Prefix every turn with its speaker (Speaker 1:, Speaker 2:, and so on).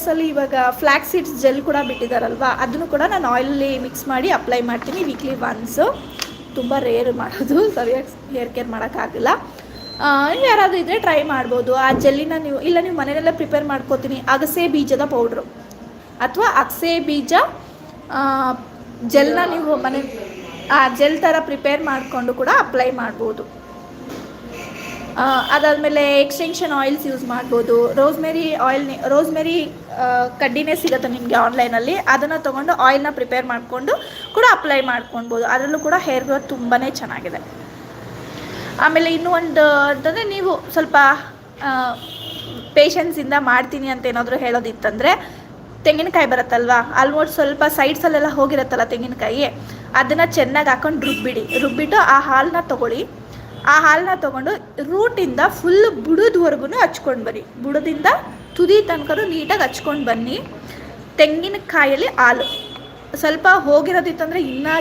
Speaker 1: ಸಲ ಇವಾಗ flax seeds gel ಕೂಡ ಬಿಟ್ಟಿದ್ದಾರಲ್ವಾ, ಅದನ್ನು ಕೂಡ ನಾನು ಆಯಿಲಲ್ಲಿ ಮಿಕ್ಸ್ ಮಾಡಿ ಅಪ್ಲೈ ಮಾಡ್ತೀನಿ ವೀಕ್ಲಿ ಒನ್ಸು. ತುಂಬ ರೇರ್ ಮಾಡೋದು, ಸರಿಯಾಗಿ ಹೇರ್ ಕೇರ್ ಮಾಡೋಕ್ಕಾಗಲ್ಲ. ಯಾರಾದರೂ ಇದ್ದರೆ ಟ್ರೈ ಮಾಡ್ಬೋದು. ಆ ಜೆಲ್ಲಿನ ನೀವು ಮನೆಯಲ್ಲೇ ಪ್ರಿಪೇರ್ ಮಾಡ್ಕೋತೀನಿ. ಅಗಸೆ ಬೀಜದ ಪೌಡ್ರು ಅಥವಾ ಅಗಸೆ ಬೀಜ ಜೆಲ್ನ ನೀವು ಆ ಜೆಲ್ ಥರ ಪ್ರಿಪೇರ್ ಮಾಡಿಕೊಂಡು ಕೂಡ ಅಪ್ಲೈ ಮಾಡ್ಬೋದು. ಅದಾದಮೇಲೆ ಎಕ್ಸ್ಟೆನ್ಷನ್ ಆಯಿಲ್ಸ್ ಯೂಸ್ ಮಾಡ್ಬೋದು. ರೋಸ್ಮೆರಿ ಕಡ್ಡಿನೇ ಸಿಗುತ್ತೆ ನಿಮಗೆ ಆನ್ಲೈನಲ್ಲಿ, ಅದನ್ನು ತೊಗೊಂಡು ಆಯಿಲ್ನ ಪ್ರಿಪೇರ್ ಮಾಡಿಕೊಂಡು ಕೂಡ ಅಪ್ಲೈ ಮಾಡ್ಕೊಳ್ಬೋದು. ಅದರಲ್ಲೂ ಕೂಡ ಹೇರ್ ಗ್ರೋತ್ ತುಂಬಾ ಚೆನ್ನಾಗಿದೆ. ಆಮೇಲೆ ಇನ್ನೂ ಒಂದು ಅಂತಂದರೆ, ನೀವು ಸ್ವಲ್ಪ ಪೇಷನ್ಸಿಂದ ಮಾಡ್ತೀನಿ ಅಂತ ಏನಾದರೂ ಹೇಳೋದಿತ್ತಂದರೆ, ತೆಂಗಿನಕಾಯಿ ಬರುತ್ತಲ್ವ, ಆಲ್ಮೋಸ್ಟ್ ಸ್ವಲ್ಪ ಸೈಡ್ಸಲ್ಲೆಲ್ಲ ಹೋಗಿರುತ್ತಲ್ಲ ತೆಂಗಿನಕಾಯಿ, ಅದನ್ನು ಚೆನ್ನಾಗಿ ಹಾಕೊಂಡು ರುಬ್ಬಿಟ್ಟು ಆ ಹಾಲನ್ನ ತೊಗೊಳ್ಳಿ. ಆ ಹಾಲನ್ನ ತೊಗೊಂಡು ರೂಟಿಂದ ಫುಲ್ ಬುಡದವರೆಗೂ ಹಚ್ಕೊಂಡು ಬನ್ನಿ. ಬುಡದಿಂದ ತುದಿ ತನಕ ನೀಟಾಗಿ ಹಚ್ಕೊಂಡು ಬನ್ನಿ. ತೆಂಗಿನಕಾಯಲ್ಲಿ ಹಾಲು ಸ್ವಲ್ಪ ಹೋಗಿರೋದಿತ್ತಂದರೆ ಇನ್ನೂ